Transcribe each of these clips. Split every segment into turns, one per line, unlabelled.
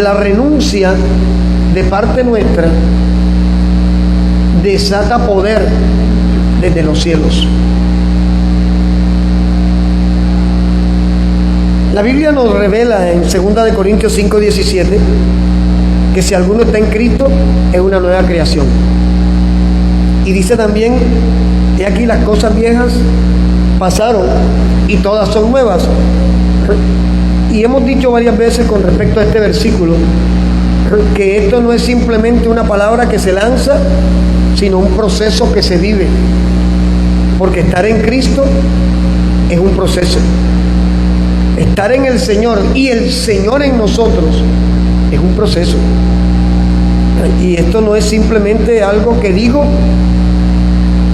la renuncia de parte nuestra desata poder desde los cielos. La Biblia nos revela en 2 Corintios 5:17 que si alguno está en Cristo es una nueva creación. Y dice también: he aquí las cosas viejas pasaron y todas son nuevas. Y hemos dicho varias veces con respecto a este versículo que esto no es simplemente una palabra que se lanza, sino un proceso que se vive, porque estar en Cristo es un proceso. Estar en el Señor y el Señor en nosotros es un proceso. Y esto no es simplemente algo que digo,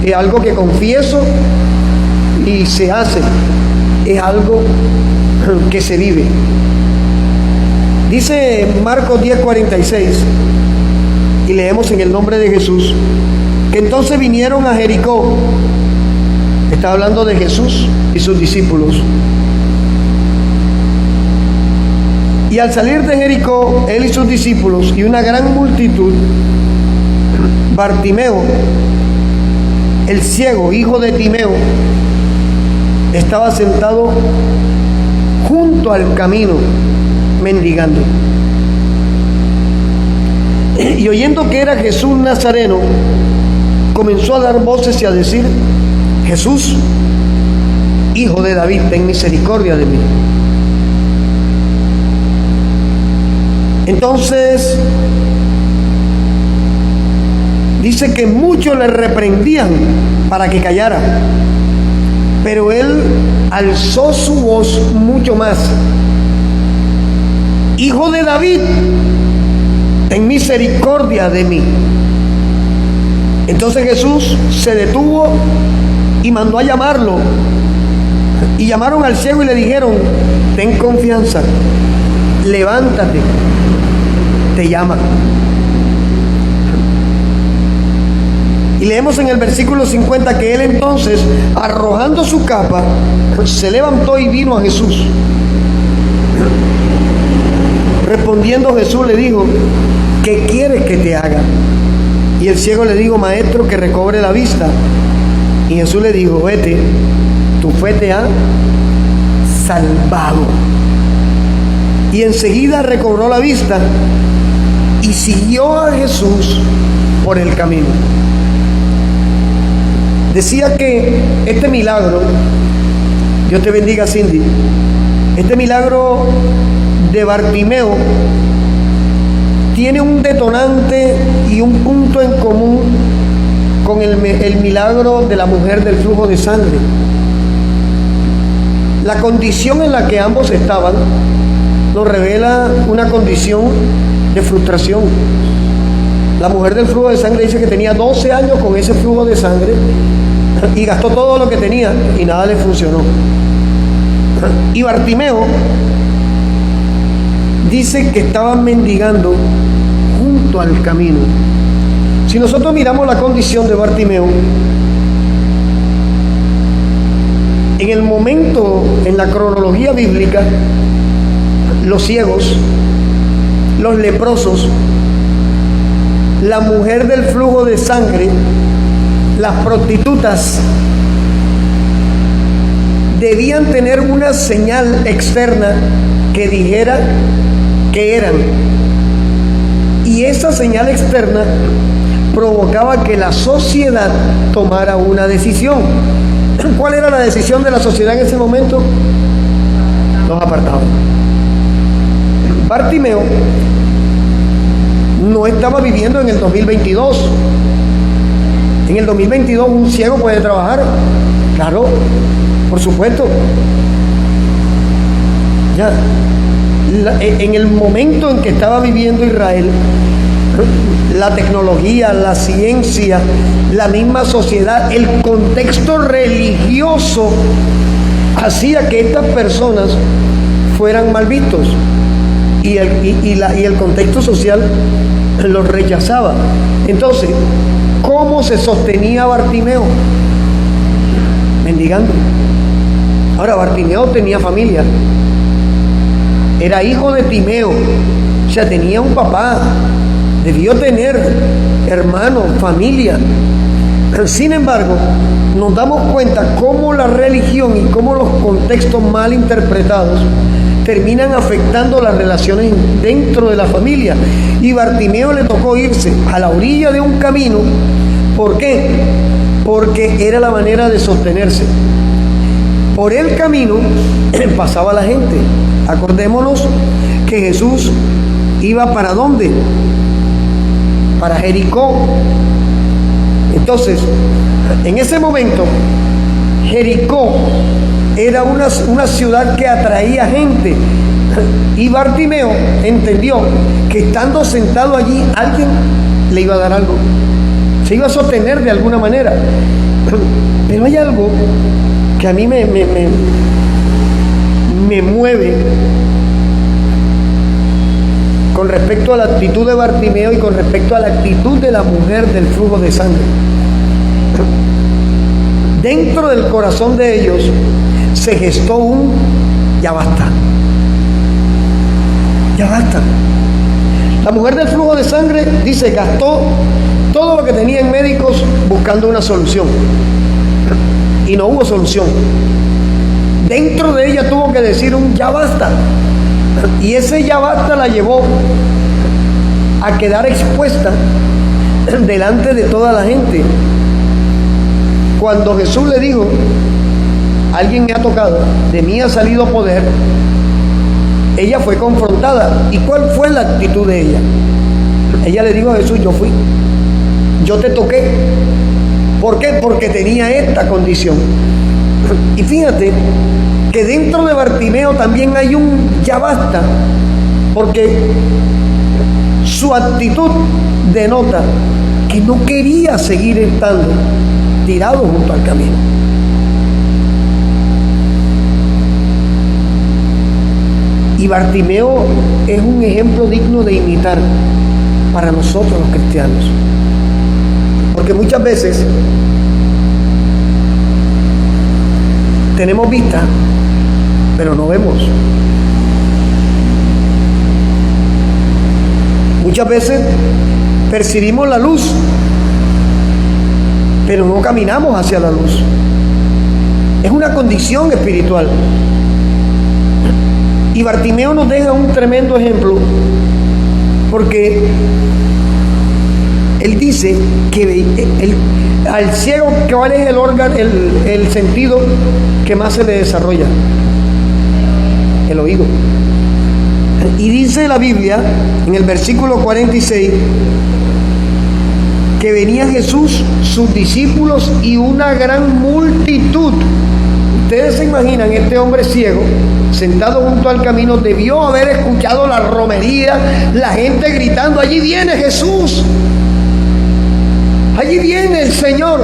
es algo que confieso y se hace, es algo que se vive. Dice Marcos 10:46, y leemos en el nombre de Jesús, que entonces vinieron a Jericó. Está hablando de Jesús y sus discípulos. Y al salir de Jericó, él y sus discípulos y una gran multitud, Bartimeo, el ciego, hijo de Timeo, estaba sentado junto al camino, mendigando. Y oyendo que era Jesús Nazareno, comenzó a dar voces y a decir: Jesús, hijo de David, ten misericordia de mí. Entonces dice que muchos le reprendían para que callara, pero él alzó su voz mucho más: Hijo de David, ten misericordia de mí. Entonces Jesús se detuvo y mandó a llamarlo. Y llamaron al ciego y le dijeron: ten confianza, levántate, te llama. Y leemos en el versículo 50 que él entonces, arrojando su capa, se levantó y vino a Jesús. Respondiendo Jesús le dijo: ¿qué quieres que te haga? Y el ciego le dijo: maestro, que recobre la vista. Y Jesús le dijo: vete, tu fe te ha salvado. Y enseguida recobró la vista y siguió a Jesús por el camino. Decía que este milagro, Dios te bendiga, Cindy, este milagro de Bartimeo tiene un detonante y un punto en común con el milagro de la mujer del flujo de sangre. La condición en la que ambos estaban nos revela una condición de frustración. La mujer del flujo de sangre dice que tenía 12 años con ese flujo de sangre y gastó todo lo que tenía y nada le funcionó. Y Bartimeo dice que estaba mendigando junto al camino. Si nosotros miramos la condición de Bartimeo, en el momento, en la cronología bíblica, los ciegos, los leprosos, la mujer del flujo de sangre, las prostitutas, debían tener una señal externa que dijera que eran. Y esa señal externa provocaba que la sociedad tomara una decisión. ¿Cuál era la decisión de la sociedad en ese momento? Los apartaban. Bartimeo no estaba viviendo en el 2022. En el 2022 un ciego puede trabajar. Claro, por supuesto. Ya, en el momento en que estaba viviendo Israel, la tecnología, la ciencia, la misma sociedad, el contexto religioso hacía que estas personas fueran mal vistos y el contexto social los rechazaba. Entonces, ¿cómo se sostenía Bartimeo? Mendigando. Ahora, Bartimeo tenía familia, era hijo de Timeo, O sea, tenía un papá, debió tener hermanos, familia. Sin embargo, nos damos cuenta cómo la religión y cómo los contextos mal interpretados terminan afectando las relaciones dentro de la familia. Y Bartimeo le tocó irse a la orilla de un camino. ¿Por qué? Porque era la manera de sostenerse. Por el camino pasaba la gente. Acordémonos que Jesús iba ¿para dónde? Para Jericó. Entonces, en ese momento, Jericó era una ciudad que atraía gente. Y Bartimeo entendió que estando sentado allí, alguien le iba a dar algo. Se iba a sostener de alguna manera. Pero hay algo que a mí me mueve con respecto a la actitud de Bartimeo y con respecto a la actitud de la mujer del flujo de sangre. Dentro del corazón de ellos se gestó un ya basta. Ya basta. La mujer del flujo de sangre, dice, gastó todo lo que tenía en médicos buscando una solución. Y no hubo solución. Dentro de ella tuvo que decir un ya basta. Y ese ya basta la llevó a quedar expuesta delante de toda la gente. Cuando Jesús le dijo, alguien me ha tocado, de mí ha salido poder, ella fue confrontada. ¿Y cuál fue la actitud de ella? Ella le dijo a Jesús, yo fui, yo te toqué. ¿Por qué? Porque tenía esta condición. Y fíjate que dentro de Bartimeo también hay un ya basta, porque su actitud denota que no quería seguir estando tirado junto al camino. Y Bartimeo es un ejemplo digno de imitar para nosotros los cristianos, porque muchas veces tenemos vista, pero no vemos. Muchas veces percibimos la luz, pero no caminamos hacia la luz. Es una condición espiritual. Y Bartimeo nos deja un tremendo ejemplo, porque él dice que al ciego, ¿cuál es el órgano, el sentido que más se le desarrolla? El oído. Y dice la Biblia en el versículo 46 que venía Jesús, sus discípulos y una gran multitud. Ustedes se imaginan, este hombre ciego sentado junto al camino debió haber escuchado la romería, la gente gritando, allí viene Jesús, allí viene el Señor.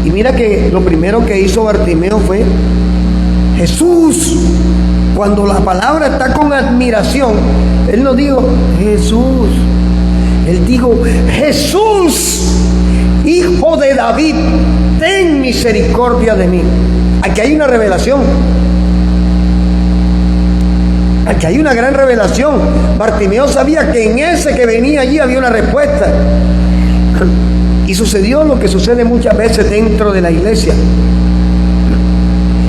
Y mira que lo primero que hizo Bartimeo fue Jesús. Cuando la palabra está con admiración, él no dijo Jesús, él dijo Jesús, hijo de David, ten misericordia de mí. Aquí hay una revelación. Aquí hay una gran revelación. Bartimeo sabía que en ese que venía allí había una respuesta. Y sucedió lo que sucede muchas veces dentro de la iglesia,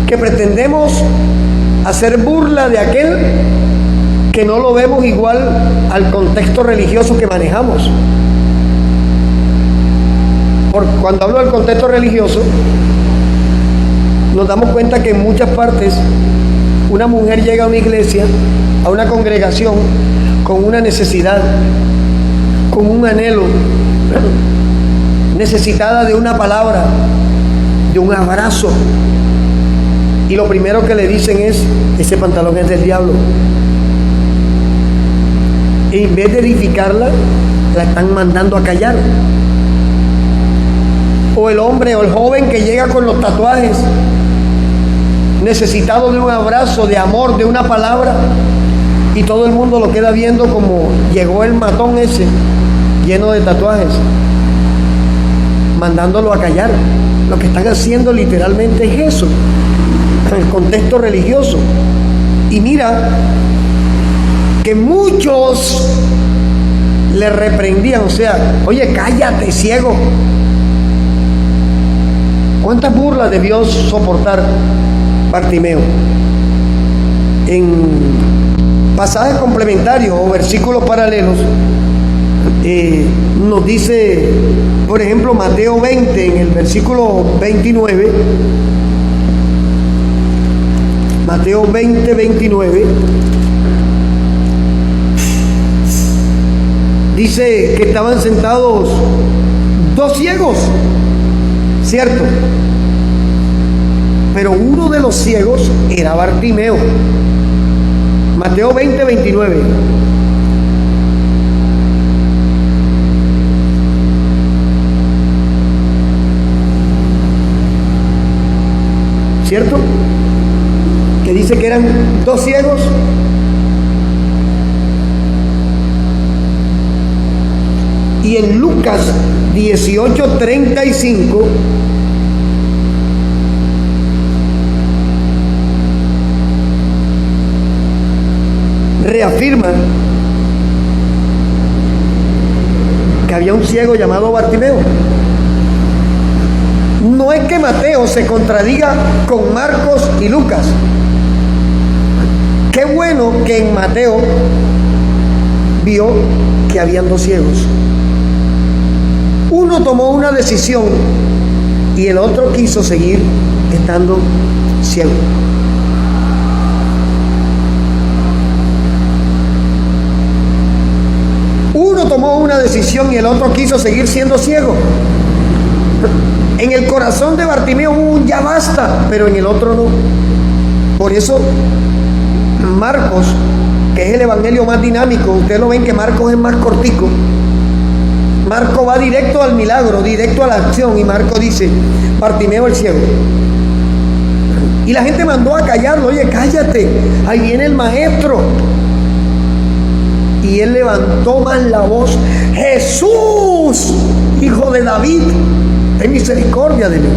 que pretendemos hacer burla de aquel que no lo vemos igual al contexto religioso que manejamos. Cuando hablo del contexto religioso, nos damos cuenta que en muchas partes una mujer llega a una iglesia, a una congregación, con una necesidad, con un anhelo, necesitada de una palabra, de un abrazo. Y lo primero que le dicen es, ese pantalón es del diablo. Y en vez de edificarla, la están mandando a callar. O el hombre o el joven que llega con los tatuajes, necesitado de un abrazo, de amor, de una palabra, y todo el mundo lo queda viendo como llegó el matón ese, lleno de tatuajes, mandándolo a callar. Lo que están haciendo literalmente es eso, en el contexto religioso. Y mira que muchos le reprendían, o sea, oye, cállate, ciego. ¿Cuántas burlas debió soportar Bartimeo? En pasajes complementarios o versículos paralelos, nos dice, por ejemplo, Mateo 20, en el versículo 29, Mateo 20, 29, dice que estaban sentados dos ciegos, ¿cierto? Pero uno de los ciegos era Bartimeo. Mateo 20, 29. ¿Cierto? Que dice que eran dos ciegos. Y en Lucas 18:35 reafirma que había un ciego llamado Bartimeo. No es que Mateo se contradiga con Marcos y Lucas. Qué bueno que en Mateo vio que habían dos ciegos. Uno tomó una decisión y el otro quiso seguir estando ciego. Uno tomó una decisión y el otro quiso seguir siendo ciego. En el corazón de Bartimeo hubo un ya basta, pero en el otro no. Por eso Marcos, que es el evangelio más dinámico, ustedes lo ven que Marcos es más cortico. Marco va directo al milagro, directo a la acción, y Marco dice, Bartimeo el ciego. Y la gente mandó a callarlo, oye, cállate, ahí viene el maestro. Y él levantó más la voz, Jesús, hijo de David, ten misericordia de mí.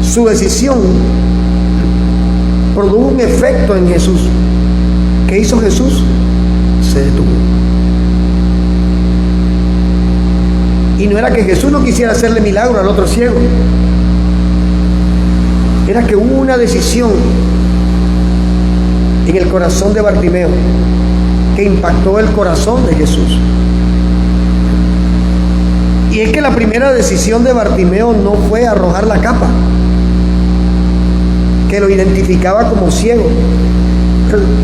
Su decisión produjo un efecto en Jesús. ¿Qué hizo Jesús? Se detuvo. Y no era que Jesús no quisiera hacerle milagro al otro ciego. Era que hubo una decisión en el corazón de Bartimeo que impactó el corazón de Jesús. Y es que la primera decisión de Bartimeo no fue arrojar la capa que lo identificaba como ciego.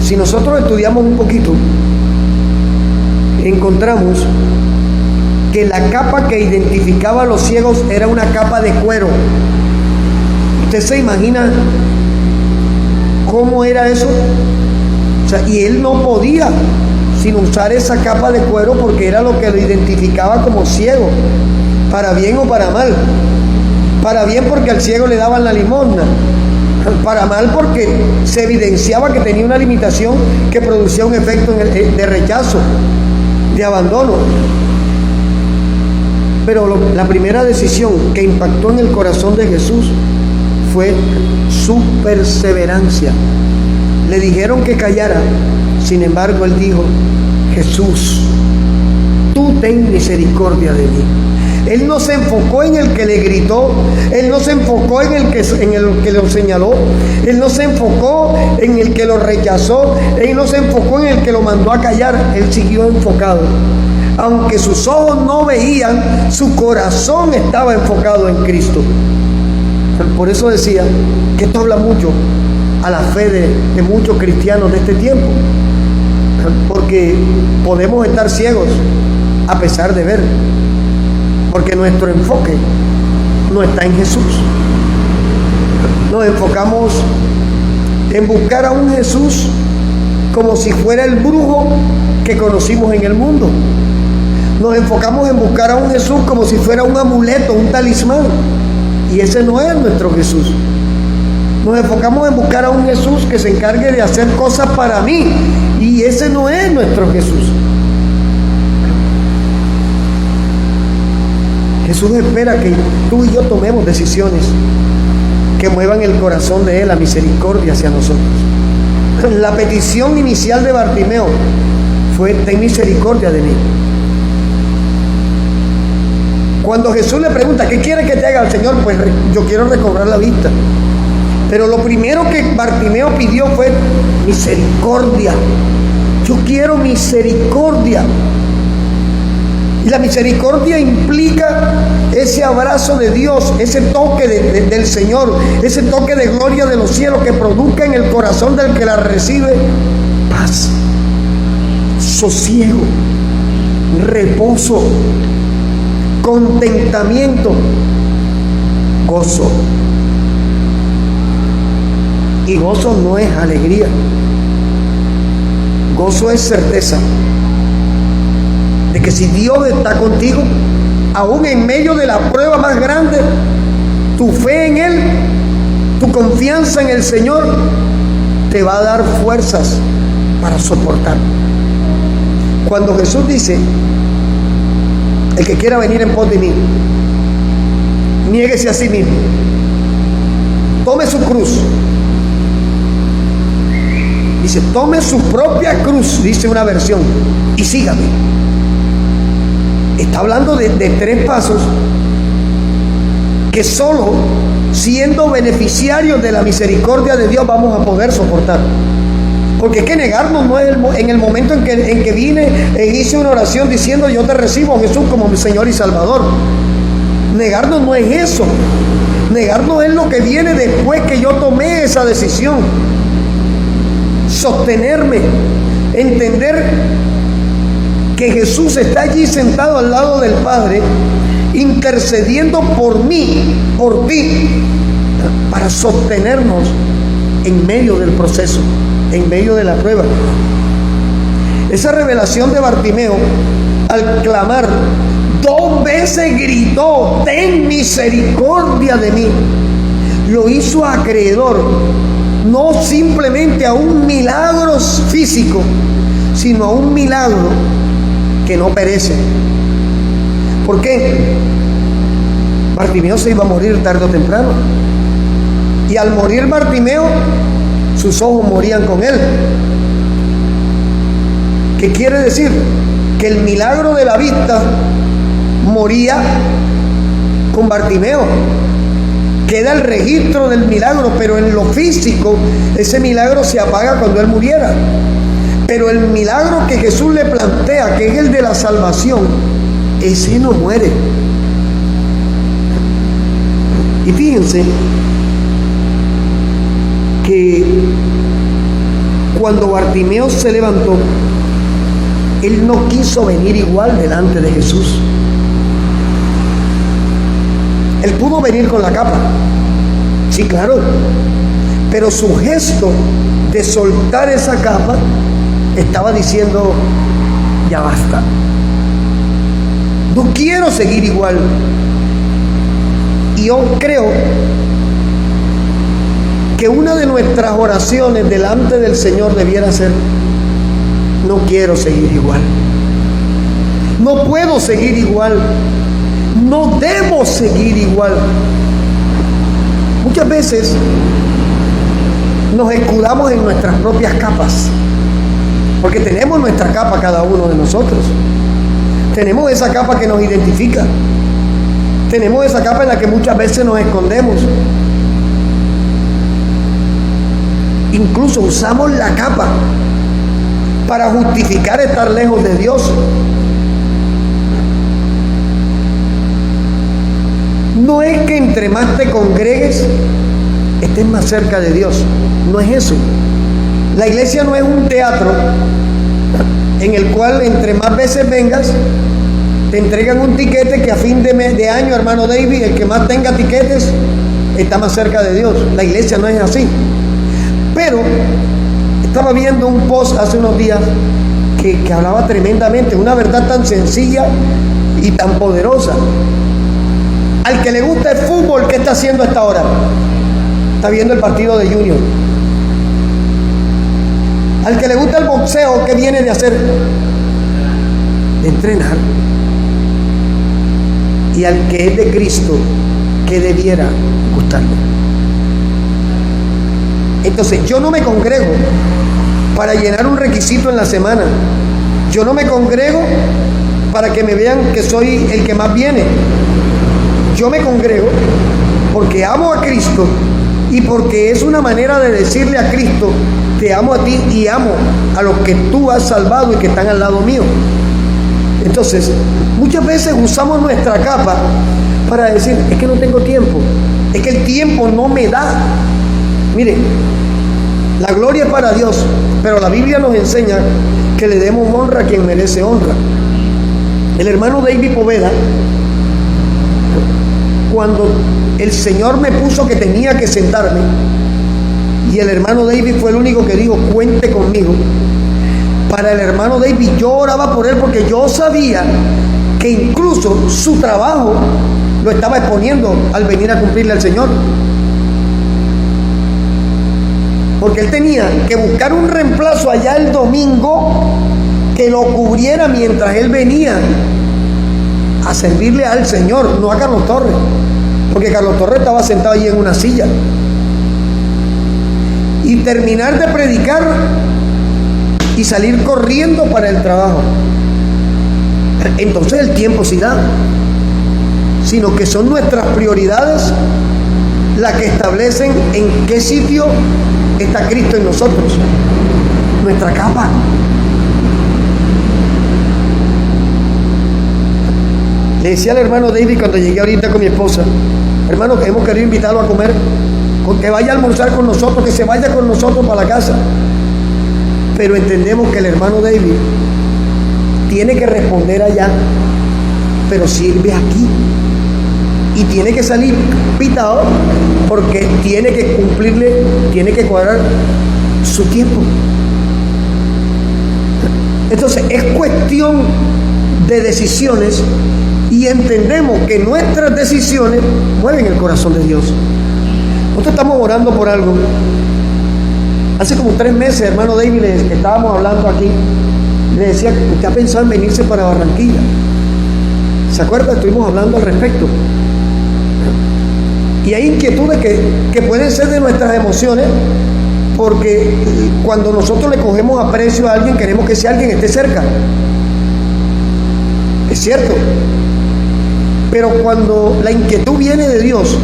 Si nosotros estudiamos un poquito, encontramos que la capa que identificaba a los ciegos era una capa de cuero. ¿Usted se imagina cómo era eso? O sea, y él no podía sin usar esa capa de cuero porque era lo que lo identificaba como ciego, para bien o para mal. Para bien porque al ciego le daban la limosna, para mal porque se evidenciaba que tenía una limitación que producía un efecto de rechazo, de abandono. Pero la primera decisión que impactó en el corazón de Jesús fue su perseverancia. Le dijeron que callara, sin embargo él dijo, Jesús, tú ten misericordia de mí. Él no se enfocó en el que le gritó, él no se enfocó en el que lo señaló, él no se enfocó en el que lo rechazó, él no se enfocó en el que lo mandó a callar, él siguió enfocado. Aunque sus ojos no veían, su corazón estaba enfocado en Cristo. Por eso decía que esto habla mucho a la fe de muchos cristianos de este tiempo. Porque podemos estar ciegos a pesar de ver. Porque nuestro enfoque no está en Jesús. Nos enfocamos en buscar a un Jesús como si fuera el brujo que conocimos en el mundo. Nos enfocamos en buscar a un Jesús como si fuera un amuleto, un talismán. Y ese no es nuestro Jesús. Nos enfocamos en buscar a un Jesús que se encargue de hacer cosas para mí. Y ese no es nuestro Jesús. Jesús espera que tú y yo tomemos decisiones que muevan el corazón de Él a misericordia hacia nosotros. La petición inicial de Bartimeo fue: ten misericordia de mí. Cuando Jesús le pregunta: ¿qué quiere que te haga el Señor? Pues yo quiero recobrar la vista. Pero lo primero que Bartimeo pidió fue misericordia. Yo quiero misericordia. Y la misericordia implica ese abrazo de Dios, ese toque del Señor, ese toque de gloria de los cielos que produzca en el corazón del que la recibe paz, sosiego, reposo, contentamiento, gozo. Y gozo no es alegría, gozo es certeza de que si Dios está contigo, aún en medio de la prueba más grande, tu fe en Él, tu confianza en el Señor, te va a dar fuerzas para soportar. Cuando Jesús dice: el que quiera venir en pos de mí, niéguese a sí mismo, tome su cruz. Dice: tome su propia cruz, dice una versión, y sígame. Está hablando de 3 pasos que solo siendo beneficiarios de la misericordia de Dios vamos a poder soportar. Porque es que negarnos no es en el momento en que vine e hice una oración diciendo: yo te recibo, Jesús, como mi Señor y Salvador. Negarnos no es eso. Negarnos es lo que viene después que yo tomé esa decisión. Sostenerme, entender que Jesús está allí sentado al lado del Padre, intercediendo por mí, por ti, para sostenernos en medio del proceso, en medio de la prueba. Esa revelación de Bartimeo, al clamar, 2 veces gritó: ten misericordia de mí. Lo hizo acreedor, no simplemente a un milagro físico, sino a un milagro que no perece. ¿Por qué? Bartimeo se iba a morir tarde o temprano. Y al morir Bartimeo, sus ojos morían con él. ¿Qué quiere decir? Que el milagro de la vista moría con Bartimeo. Queda el registro del milagro, pero en lo físico ese milagro se apaga cuando él muriera. Pero el milagro que Jesús le plantea, que es el de la salvación, ese no muere. Y fíjense que cuando Bartimeo se levantó, él no quiso venir igual delante de Jesús. Él pudo venir con la capa, sí, claro, pero su gesto de soltar esa capa estaba diciendo: ya basta, no quiero seguir igual. Y yo creo que una de nuestras oraciones delante del Señor debiera ser: no quiero seguir igual, no puedo seguir igual, no debo seguir igual. Muchas veces nos escudamos en nuestras propias capas, porque tenemos nuestra capa cada uno de nosotros. Tenemos esa capa que nos identifica. Tenemos esa capa en la que muchas veces nos escondemos. Incluso usamos la capa para justificar estar lejos de Dios. No es que entre más te congregues, estés más cerca de Dios. No es eso. La iglesia no es un teatro en el cual entre más veces vengas, te entregan un tiquete que a fin de año, hermano David, el que más tenga tiquetes está más cerca de Dios. La iglesia no es así. Pero estaba viendo un post hace unos días que hablaba tremendamente, una verdad tan sencilla y tan poderosa. Al que le gusta el fútbol, ¿qué está haciendo a esta hora? Está viendo el partido de Junior. Al que le gusta el boxeo, ¿qué viene de hacer? De entrenar. Y al que es de Cristo, ¿qué debiera gustarle? Entonces, yo no me congrego para llenar un requisito en la semana. Yo no me congrego para que me vean que soy el que más viene. Yo me congrego porque amo a Cristo y porque es una manera de decirle a Cristo: te amo a ti y amo a los que tú has salvado y que están al lado mío. Entonces, muchas veces usamos nuestra capa para decir: es que no tengo tiempo, es que el tiempo no me da. Miren, la gloria es para Dios, pero la Biblia nos enseña que le demos honra a quien merece honra. El hermano David Poveda, cuando el Señor me puso que tenía que sentarme, y el hermano David fue el único que dijo: cuente conmigo. Para el hermano David, yo oraba por él porque yo sabía que incluso su trabajo lo estaba exponiendo al venir a cumplirle al Señor. Porque él tenía que buscar un reemplazo allá el domingo que lo cubriera mientras él venía a servirle al Señor, no a Carlos Torres, porque Carlos Torres estaba sentado allí en una silla. Y terminar de predicar y salir corriendo para el trabajo. Entonces el tiempo sí da, sino que son nuestras prioridades las que establecen en qué sitio está Cristo en nosotros. Nuestra capa. Le decía al hermano David cuando llegué ahorita con mi esposa: hermano, que hemos querido invitarlo a comer, que vaya a almorzar con nosotros, que se vaya con nosotros para la casa. Pero entendemos que el hermano David tiene que responder allá, pero sirve aquí. Y tiene que salir pitado porque tiene que cumplirle, tiene que cuadrar su tiempo. Entonces es cuestión de decisiones, y entendemos que nuestras decisiones mueven el corazón de Dios. Nosotros estamos orando por algo. Hace como 3 meses, hermano David, que estábamos hablando aquí, le decía: ¿usted ha pensado en venirse para Barranquilla? ¿Se acuerda? Estuvimos hablando al respecto. Y hay inquietudes que pueden ser de nuestras emociones, porque cuando nosotros le cogemos aprecio a alguien, queremos que ese alguien esté cerca. Es cierto. Pero cuando la inquietud viene de Dios,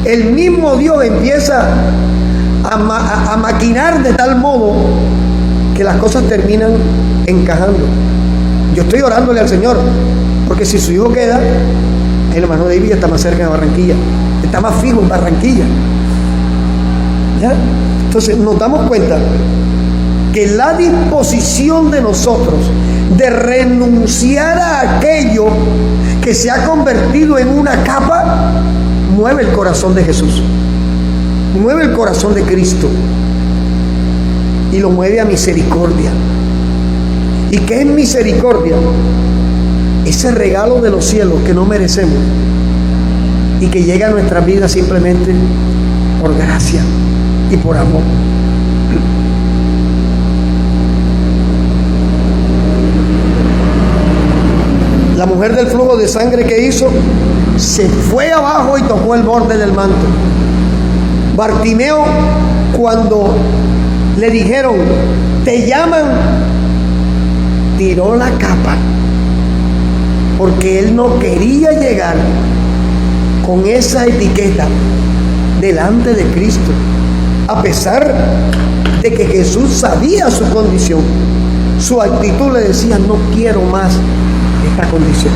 el mismo Dios empieza a maquinar de tal modo que las cosas terminan encajando. Yo estoy orándole al Señor, porque si su hijo queda, el hermano David ya está más cerca de Barranquilla, está más fijo en Barranquilla. ¿Ya? Entonces nos damos cuenta que la disposición de nosotros de renunciar a aquello que se ha convertido en una capa mueve el corazón de Jesús, mueve el corazón de Cristo y lo mueve a misericordia. ¿Y qué es misericordia? Ese regalo de los cielos que no merecemos y que llega a nuestras vidas simplemente por gracia y por amor. La mujer del flujo de sangre, que hizo, se fue abajo y tocó el borde del manto. Bartimeo, cuando le dijeron: te llaman, tiró la capa, porque él no quería llegar con esa etiqueta delante de Cristo, a pesar de que Jesús sabía su condición. Su actitud le decía: no quiero más esta condición.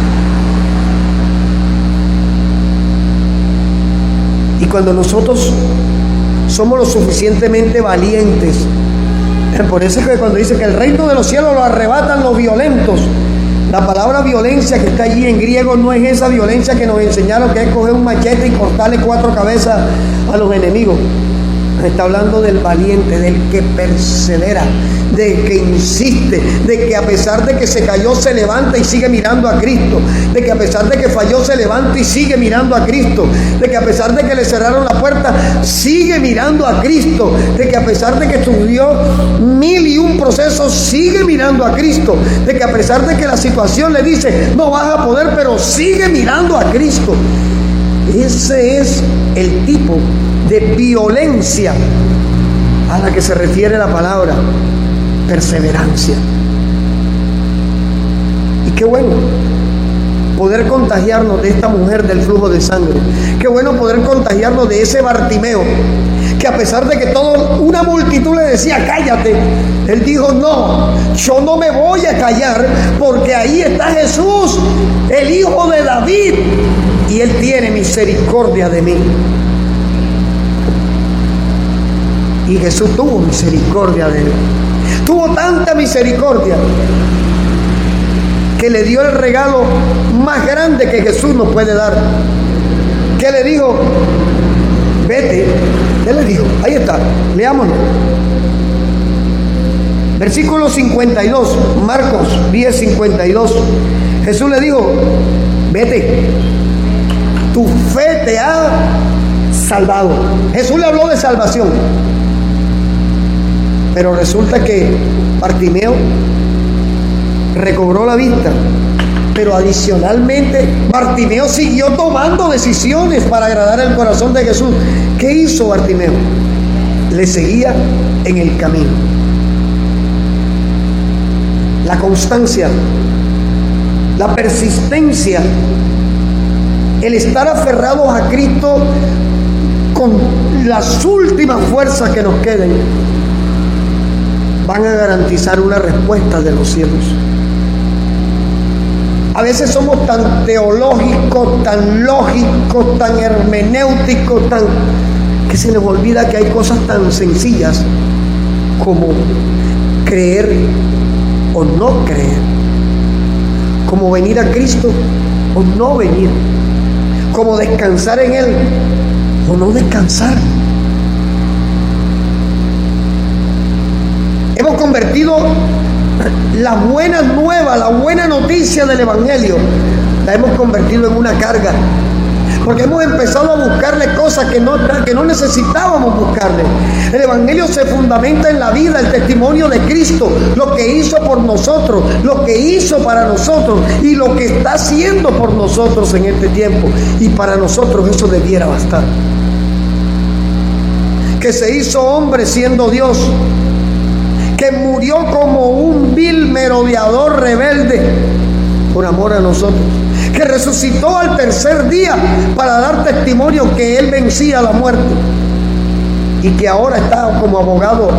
Y cuando nosotros somos lo suficientemente valientes, por eso es que cuando dice que el reino de los cielos lo arrebatan los violentos, la palabra violencia que está allí en griego no es esa violencia que nos enseñaron, que es coger un machete y cortarle 4 cabezas a los enemigos. Está hablando del valiente, del que persevera, del que insiste, de que a pesar de que se cayó se levanta y sigue mirando a Cristo, de que a pesar de que falló se levanta y sigue mirando a Cristo, de que a pesar de que le cerraron la puerta sigue mirando a Cristo, de que a pesar de que estudió 1001 procesos sigue mirando a Cristo, de que a pesar de que la situación le dice no vas a poder, pero sigue mirando a Cristo. Ese es el tipo de violencia que se refiere la palabra perseverancia. Y qué bueno poder contagiarnos de esta mujer del flujo de sangre. Qué bueno poder contagiarnos de ese Bartimeo, que a pesar de que toda una multitud le decía cállate, él dijo no, yo no me voy a callar, porque ahí está Jesús, el hijo de David, y él tiene misericordia de mí. Y Jesús tuvo misericordia de él. Tuvo tanta misericordia que le dio el regalo más grande que Jesús nos puede dar. ¿Qué le dijo? Vete. ¿Qué le dijo? Ahí está, leámoslo. Versículo 52, Marcos 10:52. Jesús le dijo, vete, tu fe te ha salvado. Jesús le habló de salvación. Pero resulta que Bartimeo recobró la vista, pero adicionalmente Bartimeo siguió tomando decisiones para agradar el corazón de Jesús. ¿Qué hizo Bartimeo? Le seguía en el camino. La constancia, la persistencia, el estar aferrados a Cristo con las últimas fuerzas que nos queden, van a garantizar una respuesta de los cielos. A veces somos tan teológicos, tan lógicos, tan hermenéuticos, que se nos olvida que hay cosas tan sencillas como creer o no creer, como venir a Cristo o no venir, como descansar en Él o no descansar. Hemos convertido la buena nueva, la buena noticia del Evangelio, la hemos convertido en una carga, porque hemos empezado a buscarle cosas que no necesitábamos buscarle. El Evangelio se fundamenta en la vida, el testimonio de Cristo, lo que hizo por nosotros, lo que hizo para nosotros y lo que está haciendo por nosotros en este tiempo. Y para nosotros eso debiera bastar. Que se hizo hombre siendo Dios, que murió como un vil merodeador rebelde por amor a nosotros, que resucitó al tercer día para dar testimonio que Él vencía la muerte y que ahora está como abogado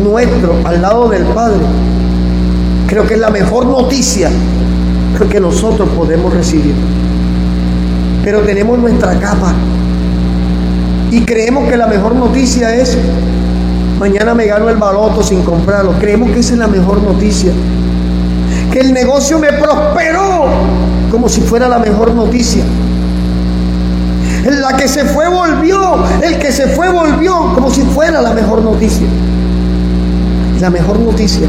nuestro al lado del Padre. Creo que es la mejor noticia que nosotros podemos recibir. Pero tenemos nuestra capa y creemos que la mejor noticia es mañana me gano el baloto sin comprarlo. Creemos que esa es la mejor noticia. Que el negocio me prosperó, como si fuera la mejor noticia. La que se fue volvió, el que se fue volvió, como si fuera la mejor noticia. La mejor noticia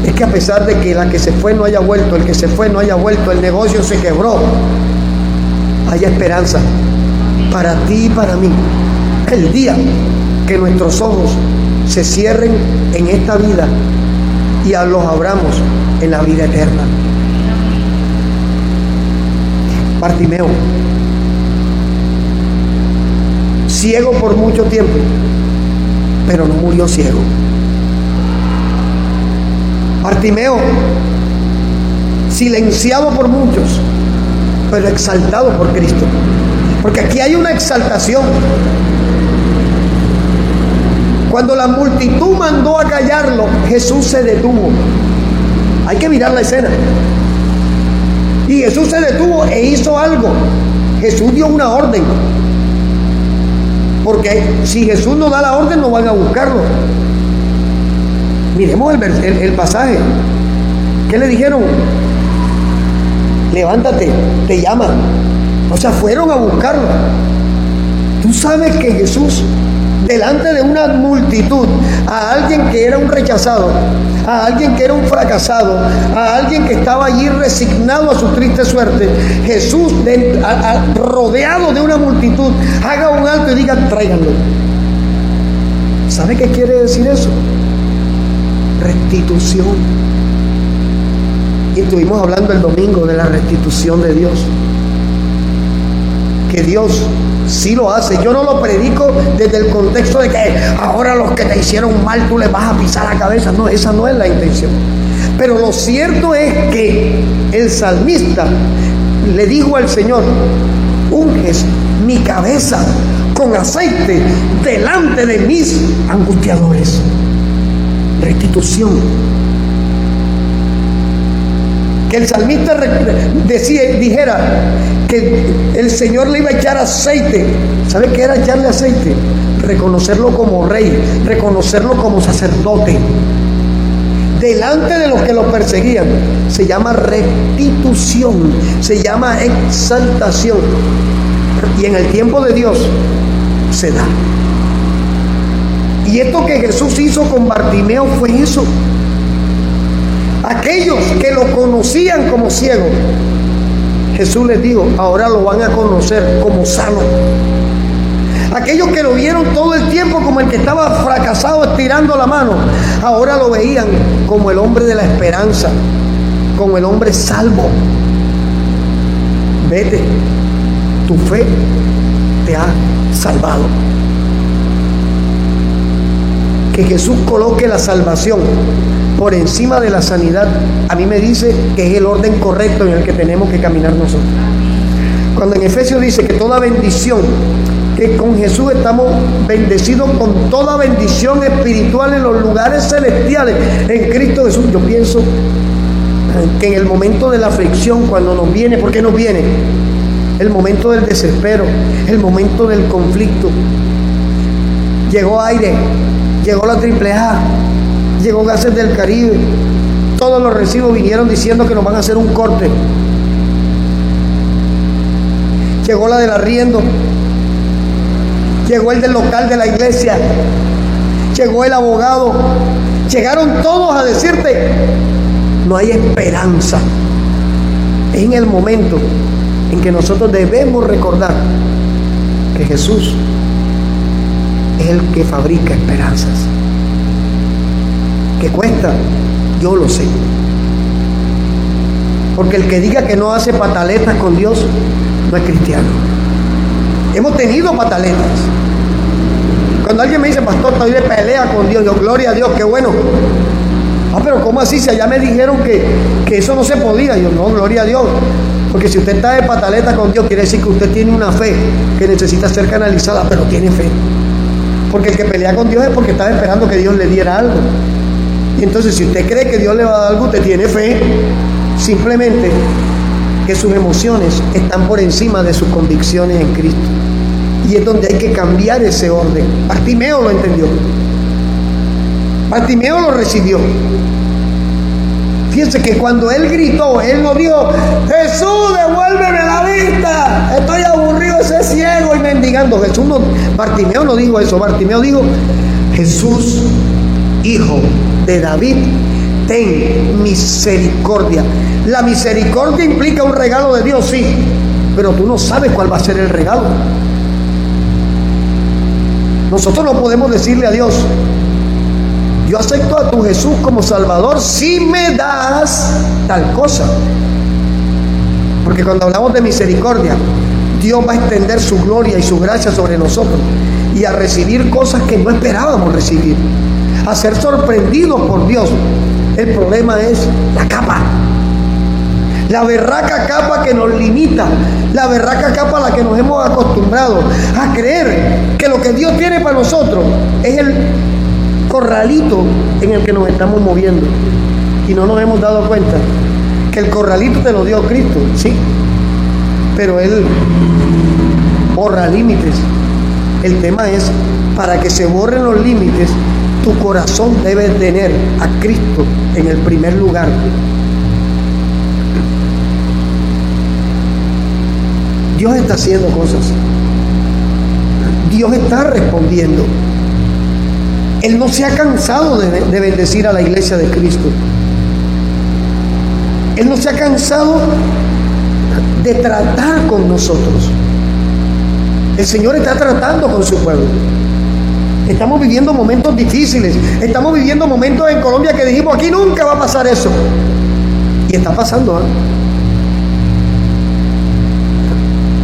es que a pesar de que la que se fue no haya vuelto, el que se fue no haya vuelto, el negocio se quebró, haya esperanza para ti y para mí. El día que nuestros ojos se cierren en esta vida y los abramos en la vida eterna. Bartimeo, ciego por mucho tiempo, pero no murió ciego. Bartimeo, silenciado por muchos, pero exaltado por Cristo. Porque aquí hay una exaltación. Cuando la multitud mandó a callarlo, Jesús se detuvo. Hay que mirar la escena. Y Jesús se detuvo e hizo algo. Jesús dio una orden. Porque si Jesús no da la orden, no van a buscarlo. Miremos el pasaje. ¿Qué le dijeron? Levántate, te llaman. O sea, fueron a buscarlo. Tú sabes que Jesús, delante de una multitud, a alguien que era un rechazado, a alguien que era un fracasado, a alguien que estaba allí resignado a su triste suerte, Jesús, rodeado de una multitud, haga un alto y diga, tráiganlo. ¿Sabe qué quiere decir eso? Restitución. Y estuvimos hablando el domingo de la restitución de Dios. Que Dios Sí lo hace. Yo no lo predico desde el contexto de que ahora los que te hicieron mal tú les vas a pisar la cabeza. No, esa no es la intención. Pero lo cierto es que el salmista le dijo al Señor: unges mi cabeza con aceite delante de mis angustiadores. Restitución. Que el salmista dijera que el Señor le iba a echar aceite. ¿Sabe qué era echarle aceite? Reconocerlo como rey, reconocerlo como sacerdote delante de los que lo perseguían. Se llama restitución, se llama exaltación, y en el tiempo de Dios se da. Y esto que Jesús hizo con Bartimeo fue eso. Aquellos que lo conocían como ciego, Jesús les dijo: ahora lo van a conocer como sano. Aquellos que lo vieron todo el tiempo como el que estaba fracasado estirando la mano, ahora lo veían como el hombre de la esperanza, como el hombre salvo. Vete, tu fe te ha salvado. Que Jesús coloque la salvación por encima de la sanidad, a mí me dice que es el orden correcto en el que tenemos que caminar nosotros. Cuando en Efesios dice que toda bendición, que con Jesús estamos bendecidos con toda bendición espiritual en los lugares celestiales en Cristo Jesús, yo pienso que en el momento de la aflicción, cuando nos viene, ¿por qué nos viene? El momento del desespero, el momento del conflicto. Llegó aire, llegó la AAA, llegó Gases del Caribe, todos los recibos vinieron diciendo que nos van a hacer un corte. Llegó la del arriendo, llegó el del local de la iglesia, llegó el abogado, llegaron todos a decirte: no hay esperanza. Es en el momento en que nosotros debemos recordar que Jesús es el que fabrica esperanzas. ¿Qué cuesta? Yo lo sé. Porque el que diga que no hace pataletas con Dios no es cristiano. Hemos tenido pataletas. Cuando alguien me dice: pastor, estoy de pelea con Dios, yo, gloria a Dios, qué bueno. Pero ¿cómo así? Si allá me dijeron que eso no se podía. Yo, no, gloria a Dios. Porque si usted está de pataleta con Dios, quiere decir que usted tiene una fe que necesita ser canalizada, pero tiene fe. Porque el que pelea con Dios es porque estaba esperando que Dios le diera algo. Y entonces, si usted cree que Dios le va a dar algo, usted tiene fe. Simplemente que sus emociones están por encima de sus convicciones en Cristo. Y es donde hay que cambiar ese orden. Bartimeo lo entendió. Bartimeo lo recibió. Fíjense que cuando él gritó, él no dijo: Jesús, devuélveme la vista, estoy aburrido de ser ciego y mendigando. Bartimeo no dijo eso. Bartimeo dijo: Jesús, hijo de David, ten misericordia. La misericordia implica un regalo de Dios, sí, pero tú no sabes cuál va a ser el regalo. Nosotros no podemos decirle a Dios: yo acepto a tu Jesús como Salvador si me das tal cosa. Porque cuando hablamos de misericordia, Dios va a extender su gloria y su gracia sobre nosotros y a recibir cosas que no esperábamos recibir, a ser sorprendidos por Dios. El problema es la capa, la berraca capa que nos limita, la berraca capa a la que nos hemos acostumbrado a creer que lo que Dios tiene para nosotros es el corralito en el que nos estamos moviendo, y no nos hemos dado cuenta que el corralito te lo dio Cristo, sí, pero Él borra límites. El tema es, para que se borren los límites, tu corazón debe tener a Cristo en el primer lugar. Dios está haciendo cosas. Dios está respondiendo. Él no se ha cansado de bendecir a la iglesia de Cristo. Él no se ha cansado de tratar con nosotros. El Señor está tratando con su pueblo. Estamos viviendo momentos difíciles. Estamos viviendo momentos en Colombia que dijimos: aquí nunca va a pasar eso. Y está pasando, ¿eh?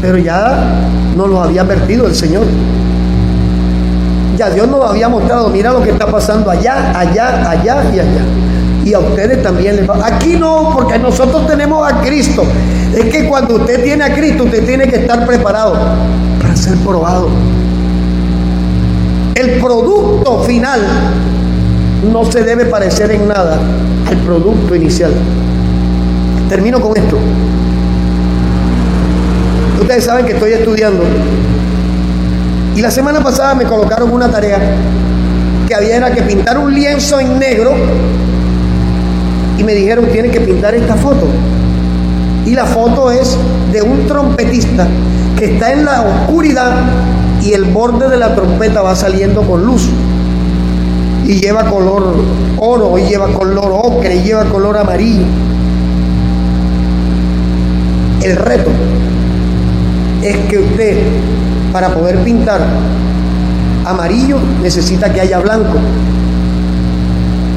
pero ya nos lo había advertido el Señor. Ya Dios nos había mostrado, mira lo que está pasando allá, allá, allá y allá. Y a ustedes también les va. Aquí no, porque nosotros tenemos a Cristo. Es que cuando usted tiene a Cristo, usted tiene que estar preparado para ser probado. El producto final no se debe parecer en nada al producto inicial. Termino con esto. Ustedes saben que estoy estudiando. Y la semana pasada me colocaron una tarea que era que pintar un lienzo en negro. Y me dijeron, tienes que pintar esta foto. Y la foto es de un trompetista que está en la oscuridad y el borde de la trompeta va saliendo con luz. Y lleva color oro, y lleva color ocre, y lleva color amarillo. El reto es que usted, para poder pintar amarillo, necesita que haya blanco.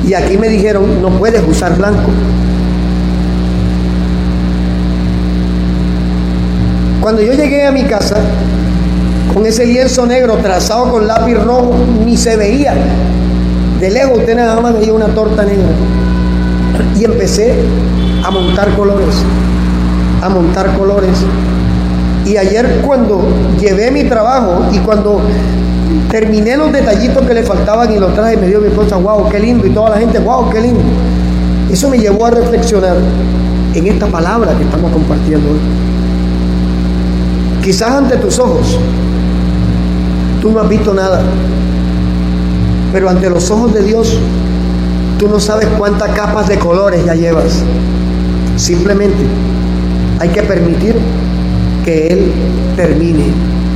Y aquí me dijeron, no puedes usar blanco. Cuando yo llegué a mi casa, con ese lienzo negro trazado con lápiz rojo, ni se veía. De lejos usted nada más veía una torta negra. Y empecé a montar colores, a montar colores. Y ayer cuando llevé mi trabajo y cuando terminé los detallitos que le faltaban y los traje, me dio mi esposa, wow, qué lindo, y toda la gente, wow, qué lindo. Eso me llevó a reflexionar en esta palabra que estamos compartiendo hoy. Quizás ante tus ojos tú no has visto nada, pero ante los ojos de Dios tú no sabes cuántas capas de colores ya llevas. Simplemente hay que permitir que Él termine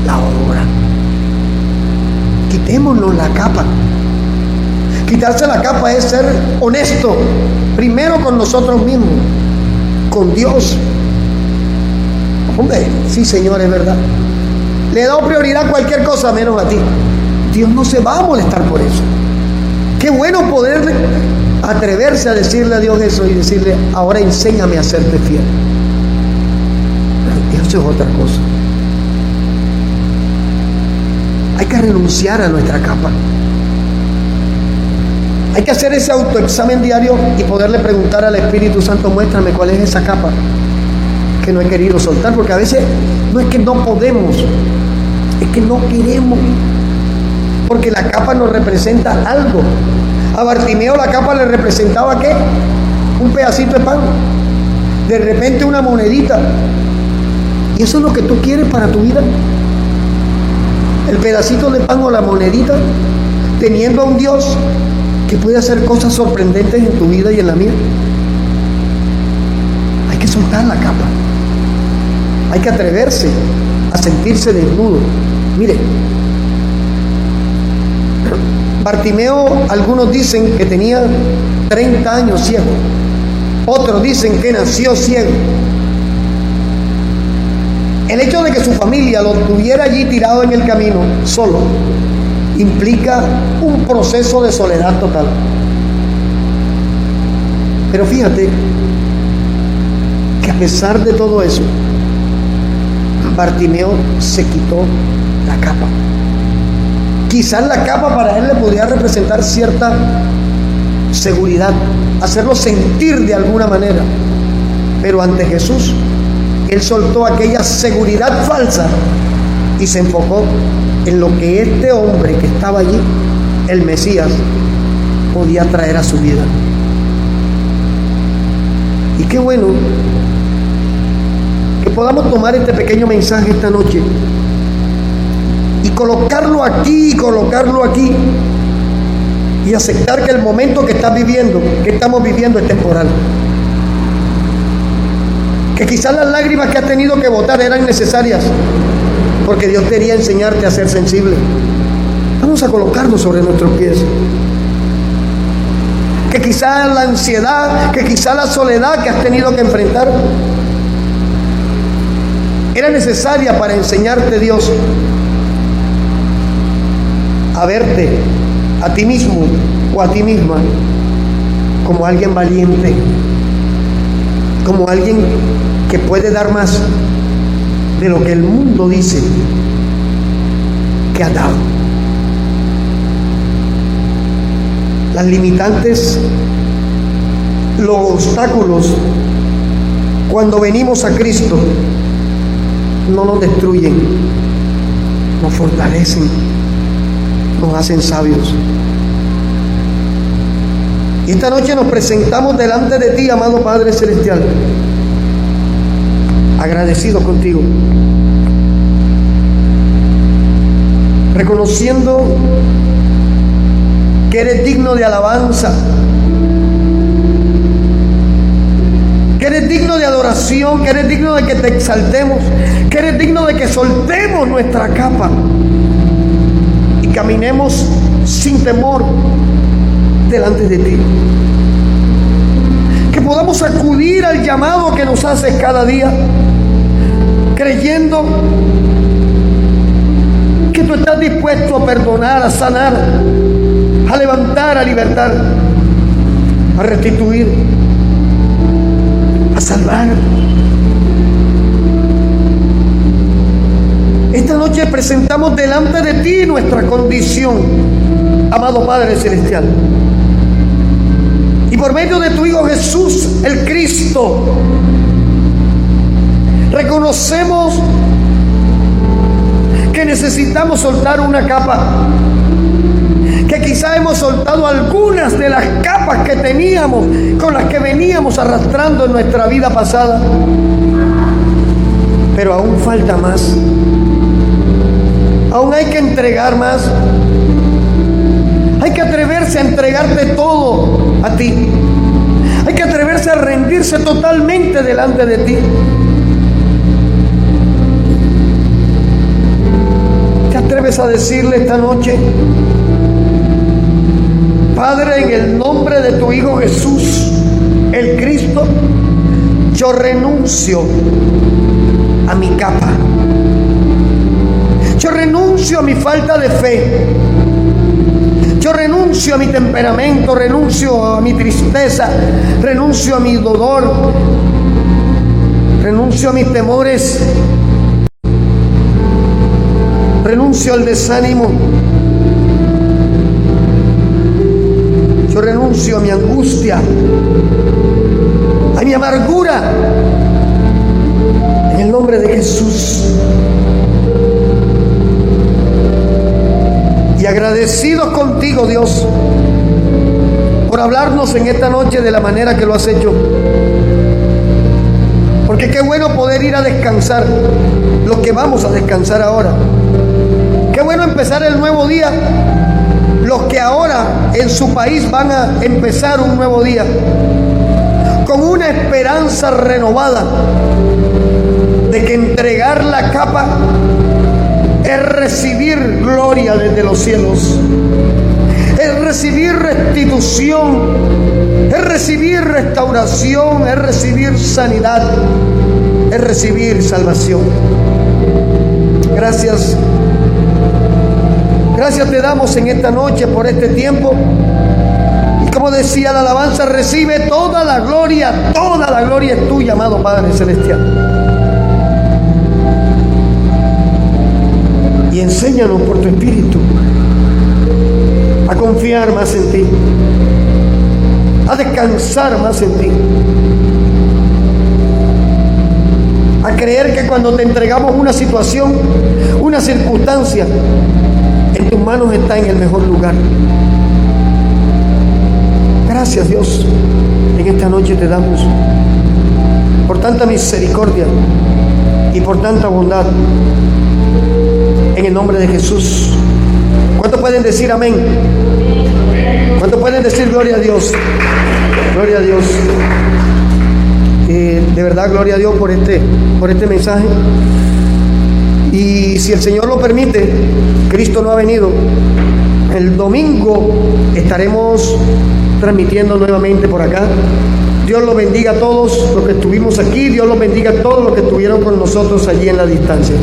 la obra. Quitémonos la capa. Quitarse la capa es ser honesto, primero con nosotros mismos, con Dios. Hombre, sí, Señor, es verdad. Le he dado prioridad a cualquier cosa menos a ti. Dios no se va a molestar por eso. Qué bueno poder atreverse a decirle a Dios eso y decirle, ahora enséñame a serte fiel. Eso es otra cosa. Hay que renunciar a nuestra capa. Hay que hacer ese autoexamen diario y poderle preguntar al Espíritu Santo, muéstrame cuál es esa capa que no he querido soltar, porque a veces no es que no podemos, es que no queremos, porque la capa nos representa algo. A Bartimeo la capa le representaba ¿qué? Un pedacito de pan, de repente una monedita. ¿Y eso es lo que tú quieres para tu vida? El pedacito de pan o la monedita, teniendo a un Dios que puede hacer cosas sorprendentes en tu vida y en la mía. Hay que soltar la capa. Hay que atreverse a sentirse desnudo. Mire, Bartimeo, algunos dicen que tenía 30 años ciego. Otros dicen que nació ciego. El hecho de que su familia lo tuviera allí tirado en el camino, solo, implica un proceso de soledad total. Pero fíjate que a pesar de todo eso, Bartimeo se quitó la capa. Quizás la capa para él le podía representar cierta seguridad, hacerlo sentir de alguna manera. Pero ante Jesús, él soltó aquella seguridad falsa y se enfocó en lo que este hombre que estaba allí, el Mesías, podía traer a su vida. Y qué bueno que podamos tomar este pequeño mensaje esta noche y colocarlo aquí y aceptar que el momento que estamos viviendo es temporal. Que quizás las lágrimas que has tenido que botar eran necesarias porque Dios quería enseñarte a ser sensible. Vamos a colocarlo sobre nuestros pies. Que quizás la ansiedad, que quizás la soledad que has tenido que enfrentar era necesaria para enseñarte Dios a verte a ti mismo o a ti misma como alguien valiente, como alguien que puede dar más, de lo que el mundo dice que has dado. Las limitantes, los obstáculos, cuando venimos a Cristo, no nos destruyen, nos fortalecen, nos hacen sabios. Y esta noche nos presentamos delante de ti, amado Padre Celestial, agradecidos contigo, reconociendo que eres digno de alabanza, que eres digno de adoración, que eres digno de que te exaltemos, que eres digno de que soltemos nuestra capa y caminemos sin temor delante de ti. Que podamos acudir al llamado que nos haces cada día, creyendo que tú estás dispuesto a perdonar, a sanar, a levantar, a libertar, a restituir, a salvar. Esta noche presentamos delante de ti nuestra condición, amado Padre Celestial. Y por medio de tu Hijo Jesús, el Cristo, reconocemos que necesitamos soltar una capa, que quizá hemos soltado algunas de las capas que teníamos, con las que veníamos arrastrando en nuestra vida pasada, pero aún falta más, aún hay que entregar más, hay que atreverse a entregarte todo a ti, hay que atreverse a rendirse totalmente delante de ti. ¿Te atreves a decirle esta noche: Padre, en el nombre de tu Hijo Jesús, el Cristo, yo renuncio a mi capa, yo renuncio a mi falta de fe, yo renuncio a mi temperamento, renuncio a mi tristeza, renuncio a mi dolor, renuncio a mis temores, renuncio al desánimo, yo renuncio a mi angustia, a mi amargura, en el nombre de Jesús. Y agradecidos contigo, Dios, por hablarnos en esta noche de la manera que lo has hecho. Porque qué bueno poder ir a descansar, los que vamos a descansar ahora. Qué bueno empezar el nuevo día, los que ahora en su país van a empezar un nuevo día, con una esperanza renovada de que entregar la capa es recibir gloria desde los cielos, es recibir restitución, es recibir restauración, es recibir sanidad, es recibir salvación. Gracias. Gracias te damos en esta noche por este tiempo. Y como decía la alabanza, recibe toda la gloria es tuya, amado Padre Celestial. Y enséñanos por tu Espíritu a confiar más en ti, a descansar más en ti, a creer que cuando te entregamos una situación, una circunstancia, en tus manos está en el mejor lugar. Gracias, Dios, en esta noche te damos por tanta misericordia y por tanta bondad, en el nombre de Jesús. ¿Cuántos pueden decir amén? ¿Cuántos pueden decir gloria a Dios? Gloria a Dios. De verdad, gloria a Dios por este mensaje. Y si el Señor lo permite, Cristo no ha venido, el domingo estaremos transmitiendo nuevamente por acá. Dios los bendiga a todos los que estuvimos aquí, Dios los bendiga a todos los que estuvieron con nosotros allí en la distancia.